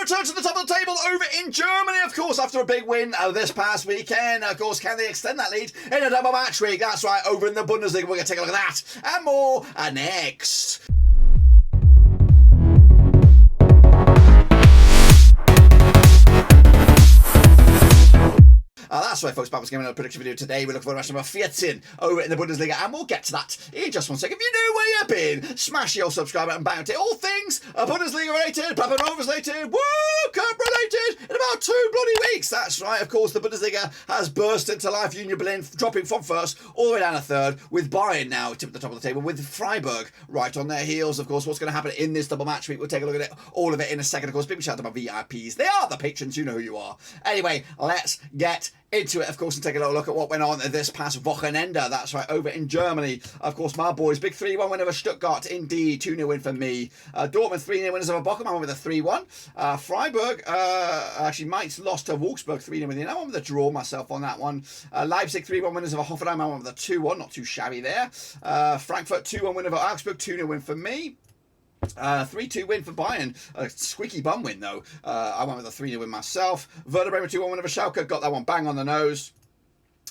return to the top of the table over in Germany, of course, after a big win this past weekend. Of course, can they extend that lead in a double match week? That's right, over in the Bundesliga. We're going to take a look at that and more next. That's right, folks. Back was giving a prediction video today. We're looking for match number 14 over in the Bundesliga, and we'll get to that in just one second. If you're new where you've been, smash your subscribe button, bounty. All things Bundesliga related, Papa Rovers related, World Cup related in about 2 bloody weeks. That's right. Of course, the Bundesliga has burst into life. Union Berlin dropping from first all the way down to third, with Bayern now tip at the top of the table, with Freiburg right on their heels. Of course, what's going to happen in this double match week? We'll take a look at it, all of it in a second. Of course, big shout out to my VIPs. They are the patrons. You know who you are. Anyway, let's get into it, of course, and take a little look at what went on this past Wochenende. That's right, over in Germany. Of course, my boys, big 3-1 win over Stuttgart, indeed. 2-0 win for me. Dortmund, 3-0 winners over Bochum. I went with a 3-1. Freiburg, actually, Mainz lost to Wolfsburg, 3-0 win. I went with a draw myself on that one. Leipzig, 3-1 winners over Hoffenheim. I went with a 2-1, not too shabby there. Frankfurt, 2-1 win over Augsburg, 2-0 win for me. 3-2 win for Bayern. A squeaky bum win, though. I went with a 3-0 win myself. Werder Bremen 2-1 win over Schalke. Got that one bang on the nose.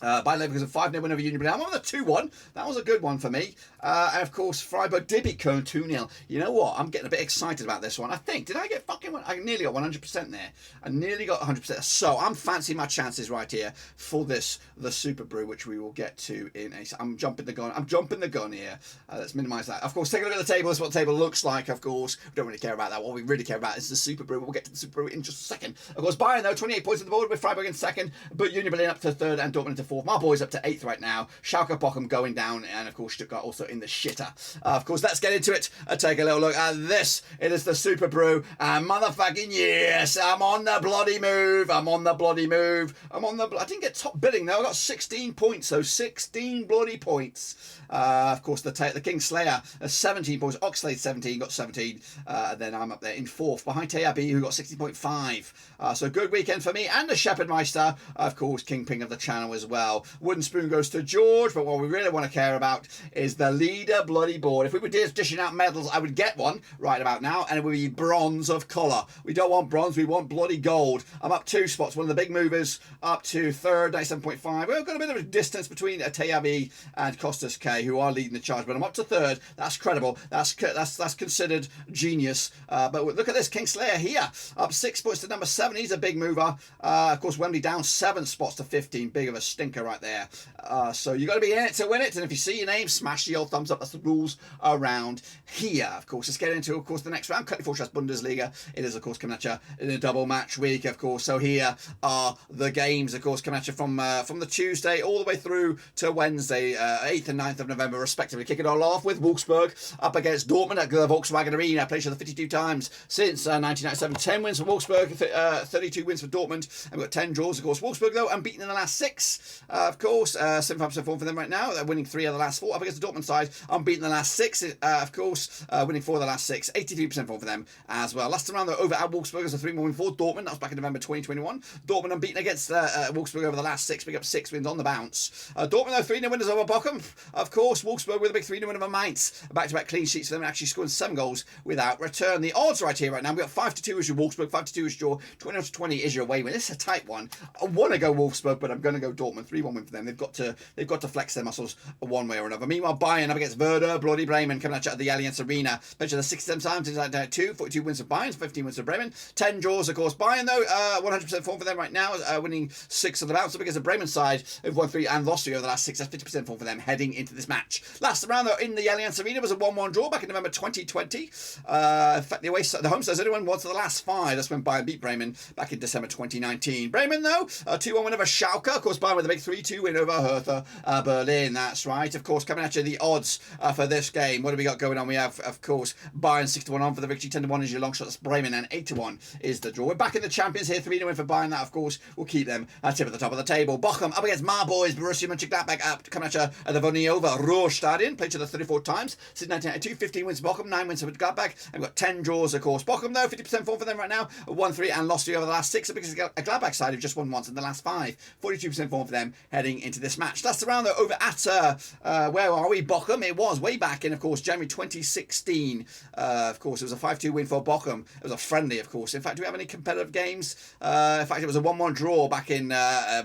Bayern Leverkusen 5-0 win over Union Berlin. I went with a 2-1. That was a good one for me. And of course, Freiburg did beat Köln 2-0. You know what? I'm getting a bit excited about this one. I think, did I get fucking one? I nearly got 100% there. I nearly got 100%. So I'm fancying my chances right here for this, the Super Brew, which we will get to in a... I'm jumping the gun. I'm jumping the gun here. Let's minimise that. Of course, take a look at the table. This is what the table looks like, of course. We don't really care about that. What we really care about is the Super Brew. We'll get to the Super Brew in just a second. Of course, Bayern, though, 28 points on the board with Freiburg in second, but Union Berlin up to third and Dortmund into fourth. My boys up to 8th right now. Schalke, Bochum going down, and of course Stuttgart also in the shitter. Of course, let's get into it and take a little look at this. It is the Super Brew, and motherfucking yes, I'm on the bloody move. I'm on the bloody move. I didn't get top billing though. I got 16 points, so 16 bloody points. Of course, the Kingslayer 17 points. Oxlade 17, got 17. Then I'm up there in fourth behind Teabi, who got 60.5. So good weekend for me and the Shepherdmeister, of course, Kingpin of the channel as well. Wooden spoon goes to George, but what we really want to care about is the leader bloody board. If we were dishing out medals, I would get one right about now, and it would be bronze of colour. We don't want bronze, we want bloody gold. I'm up 2 spots, one of the big movers, up to third, 97.5. We've got a bit of a distance between Teabi and Costas K, who are leading the charge, but I'm up to third. That's credible. That's considered genius. But look at this, Kingslayer here, up 6 points to number 7. He's a big mover. Of course, Wembley down 7 spots to 15. Big of a stinker right there. So you got to be in it to win it. And if you see your name, smash the old thumbs up. That's the rules around here. Of course, let's get into, of course, the next round. Cut for Bundesliga. It is, of course, coming at you in a double match week, of course. So here are the games, of course, coming at you from the Tuesday all the way through to Wednesday, 8th and 9th of November, respectively. Kick it all off with Wolfsburg up against Dortmund at the Volkswagen Arena. Played each other 52 times since 1997. 10 wins for Wolfsburg, 32 wins for Dortmund. And we've got 10 draws, of course. Wolfsburg, though, unbeaten in the last 6. Of course, 75% form for them right now. They're winning 3 of the last 4. Up against the Dortmund side, unbeaten in the last 6. Of course, winning 4 of the last 6. 83% form for them as well. Last round, though, over at Wolfsburg as a 3-1 win for Dortmund. That was back in November 2021. Dortmund unbeaten against Wolfsburg over the last 6. Pick up 6 wins on the bounce. Dortmund, though, 3-0 winners over Bochum. Of course, Wolfsburg with a big 3-0 win over Mainz. Back-to-back clean sheets for them, actually scoring 7 goals without return. The odds right here right now, we've got 5-2 as your Wolfsburg, 5-2 as your 20-20 is your away win. This is a tight one. I want to go Wolfsburg, but I'm going to go Dortmund. 3-1 win for them. They've got to flex their muscles one way or another. Meanwhile, Bayern up against Werder, bloody Bremen, coming at you at the Allianz Arena. Mentioned the 67 times, it's like 42 wins for Bayern, 15 wins for Bremen. 10 draws, of course. Bayern, though, 100% form for them right now, winning 6 of the bounce. Up against the Bremen side, who've won 3 and lost 3 over the last 6. That's 50% form for them heading into this match. Last round, though, in the Allianz Arena was a 1-1 draw back in November 2020. In fact, the home side's only won 1 to the last 5. That's when Bayern beat Bremen back in December 2019. Bremen, though, 2-1 win over Schalke. Of course, Bayern with a big 3-2 win over Hertha Berlin. That's right. Of course, coming at you, the odds for this game. What do we got going on? We have, of course, Bayern 6-1 on for the victory. 10-1 is your long shot. That's Bremen, and 8-1 is the draw. We're back in the champions here. 3-0 win for Bayern. That, of course, will keep them at tip at the top of the table. Bochum up against my boys, Borussia Mönchengladbach, coming at you at the Voniover Ruhrstadion. Played each other 34 times since 1992. 15 wins for Bochum, 9 wins for Gladbach, and we've got 10 draws, of course. Bochum, though, 50% form for them right now. 1-3 and lost 3 over the last 6. Because a Gladbach side who've just won once in the last 5. 42% form for them heading into this match. Last round, though, over at, where are we? Bochum. It was way back in, of course, January 2016. Of course, it was a 5-2 win for Bochum. It was a friendly, of course. In fact, do we have any competitive games? In fact, it was a 1-1 draw back in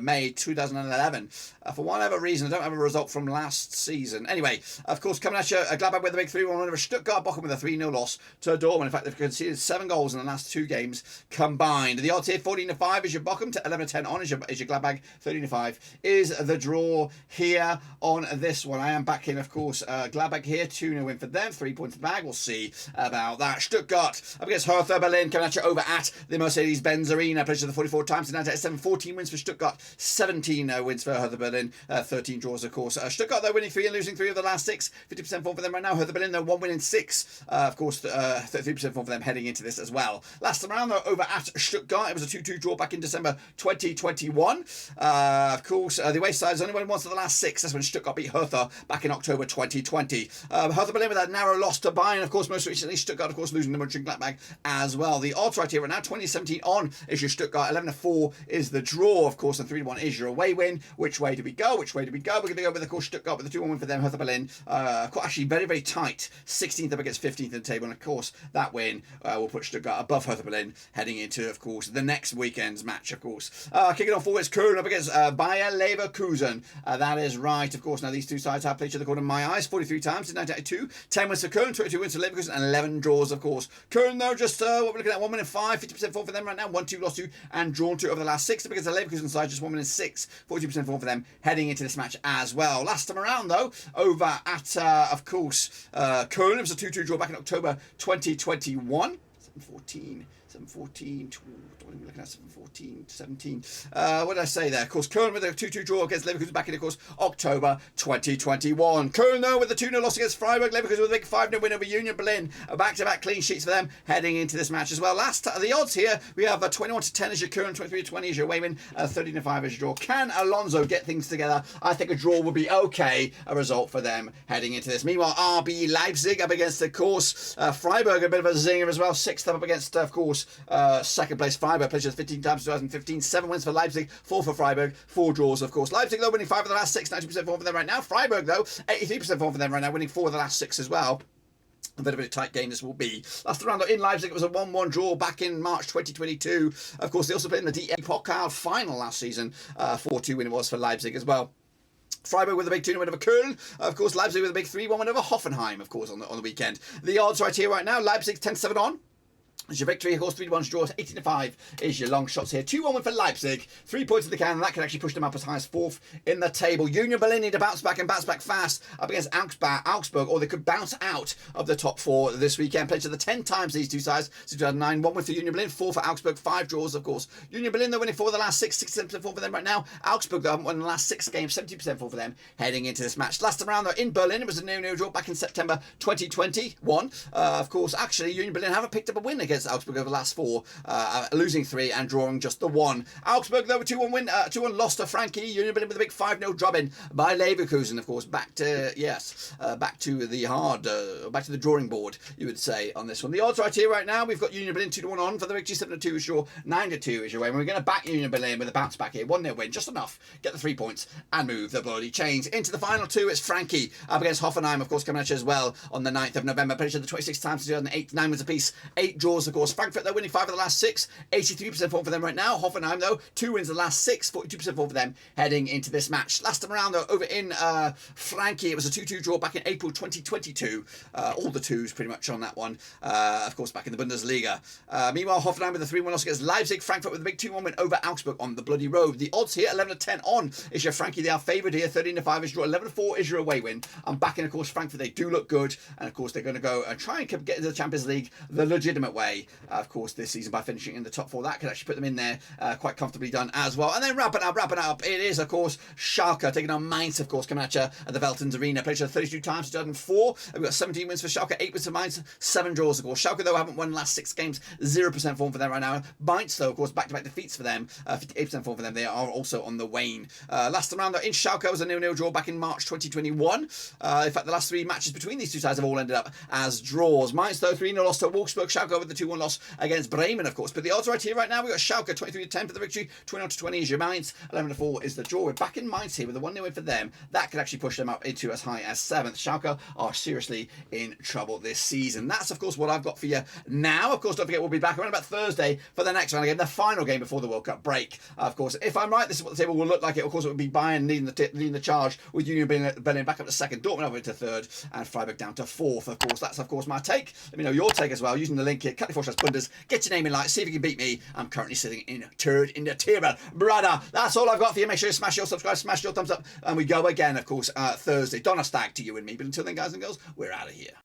May 2011. For whatever reason, I don't have a result from last season. Anyway, of course, coming at you, Gladbach with a big 3-1 win over Stuttgart. Bochum with a 3-0 loss to Dortmund. In fact, they've conceded 7 goals in the last 2 games combined. The odds here, 14-5 is your Bochum, to 11-10 on is your Gladbach, 13-5 is the draw here on this one. I am backing, of course, Gladbach here, 2-0 win for them, 3 points in the bag. We'll see about that. Stuttgart up against Hertha Berlin, coming at you over at the Mercedes-Benz Arena. Played the 44 times to 97, 14 wins for Stuttgart, 17 wins for Hertha Berlin, 13 draws, of course. Stuttgart, though, winning 3 and losing 3 of the last 6, 50% form for them right now. Hertha Berlin, though, 1 win in 6, of course, 33% form for them heading into this as well. Last round, though, over at Stuttgart, it was a 2-2 draw back in December 2021. Of course, the away side has only won once of the last 6. That's when Stuttgart beat Hertha back in October 2020. Hertha Berlin with that narrow loss to Bayern, of course, most recently. Stuttgart, of course, losing to Mönchengladbach as well. The odds right here right now, 2017 on is your Stuttgart, 11-4 is the draw, of course, and 3-1 is your away win. Which way do we go? We're going to go with, of course, Stuttgart with the 2-1 win for them. Hertha Berlin, actually very, very tight. 16th up against 15th in the table, and of course, that win will put Stuttgart above Hertha Berlin heading into, of course, the next weekend's match, of course. Kicking off forwards, Köln up against Bayern Leverkusen. That is right, of course. Now, these two sides have played each other, according to my eyes, 43 times in 1992. 10 wins for Köln, 22 wins for Leverkusen, and 11 draws, of course. Köln, though, just what we're looking at, 1 win in 5, 50% form for them right now. 1-2 lost 2 and drawn 2 over the last 6. Because the Leverkusen side, just 1 win in 6, 40% form for them heading into this match as well. Last time around, though, over at, of course, Köln, it was a 2-2 draw back in October 2021. 7-14, what are we looking at? 7-14, 17. What did I say there? Of course, Köln with a 2-2 draw against Leverkusen back in, of course, October 2021. Köln, though, with the 2-0 loss against Freiburg. Leverkusen with a big 5-0 win over Union Berlin. Back-to-back clean sheets for them heading into this match as well. The odds here, we have 21-10 as your Köln, 23-20 as your away win, 13-5 as your draw. Can Alonso get things together? I think a draw would be okay, a result for them heading into this. Meanwhile, RB Leipzig up against, of course, Freiburg, a bit of a zinger as well. 6th up against, of course, second place Freiburg, played 15 times 2015, 7 wins for Leipzig, 4 for Freiburg, 4 draws, of course. Leipzig, though, winning 5 of the last 6, 90% form for them right now. Freiburg, though, 83% form for them right now, winning 4 of the last 6 as well. A bit of a tight game this will be. Last round in Leipzig, it was a 1-1 draw back in March 2022. Of course, they also played in the DA Pokal final last season. 4-2 win it was for Leipzig as well. Freiburg with a big 2-0 win over Köln. Of course, Leipzig with a big 3-1 win over Hoffenheim, of course, on the weekend. The odds right here right now, Leipzig 10-7 on. It's your victory, of course, 3-1 draws, 18-5 is your long shots here. 2-1 win for Leipzig, 3 points in the can, and that can actually push them up as high as 4th in the table. Union Berlin need to bounce back and bounce back fast up against Augsburg, or they could bounce out of the top 4 this weekend. Played to the 10 times these two sides since 2009. 1 win for Union Berlin, 4 for Augsburg, 5 draws, of course. Union Berlin, they're winning 4 of the last 6, 67% form for them right now. Augsburg, though, haven't won the last 6 games, 70% form for them heading into this match. Last time around, though, in Berlin, it was a 0-0 draw back in September 2021. Of course, actually, Union Berlin haven't picked up a win against Augsburg over the last 4, losing 3 and drawing just the 1. Augsburg, though, a 2-1 win, 2-1 loss to Frankie. Union Berlin with a big 5-0 drubbing by Leverkusen, of course. Back to the drawing board, you would say, on this one. The odds right here, right now, we've got Union Berlin 2-1 on for the victory, 7-2 is your, 9-2 is your way. And we're going to back Union Berlin with a bounce back here, 1-0 win, just enough, get the 3 points and move the bloody chains. Into the final 2, it's Frankie up against Hoffenheim, of course, coming at you as well on the 9th of November. Played the 26 times, 2008, 9 wins apiece, 8 draws, of course. Frankfurt, they're winning 5 of the last 6, 83% form for them right now. Hoffenheim, though, 2 wins the last 6, 42% form for them heading into this match. Last time around, though, over in Frankie, it was a 2-2 draw back in April 2022. All the 2s pretty much on that one, of course, back in the Bundesliga. Meanwhile, Hoffenheim with a 3-1 loss against Leipzig. Frankfurt with a big 2-1 win over Augsburg on the bloody road. The odds here, 11-10 on is your Frankie. They are favoured here, 13-5 is your draw, 11-4 is your away win. I'm backing, of course, Frankfurt. They do look good, and of course, they're going to go and try and get into the Champions League the legitimate way, of course, this season by finishing in the top 4. That could actually put them in there quite comfortably done as well. And then wrapping up, it is, of course, Schalke taking on Mainz, of course, coming at you at the Veltins Arena. Played 32 times, 2004. We've got 17 wins for Schalke, 8 wins for Mainz, 7 draws, of course. Schalke, though, haven't won the last 6 games, 0% form for them right now. Mainz, though, of course, back-to-back defeats for them, 58% form for them. They are also on the wane. Last time round, though, in Schalke, was a 0-0 draw back in March 2021. In fact, the last 3 matches between these two sides have all ended up as draws. Mainz, though, 3-0 loss to Wolfsburg. Schalke with the 2-1 loss against Bremen, of course. But the odds right here right now, we've got Schalke 23-10 for the victory, 21-20 is your Mainz, 11-4 is the draw. We're back in Mainz here with a 1-0 win for them. That could actually push them up into as high as 7th. Schalke are seriously in trouble this season. That's, of course, what I've got for you now. Of course, don't forget, we'll be back around about Thursday for the next round again, the final game before the World Cup break. Of course, if I'm right, this is what the table will look like. Of course, it would be Bayern leading the charge, with Union Berlin back up to 2nd, Dortmund over to 3rd, and Freiburg down to 4th. Of course, that's, of course, my take. Let me know your take as well using the link here. cut4/Bundes. Get your name in lights. See if you can beat me. I'm currently sitting in 3rd in the table. Brother, that's all I've got for you. Make sure you smash your subscribe, smash your thumbs up, and we go again, of course, Thursday. Donnerstag to you and me. But until then, guys and girls, we're out of here.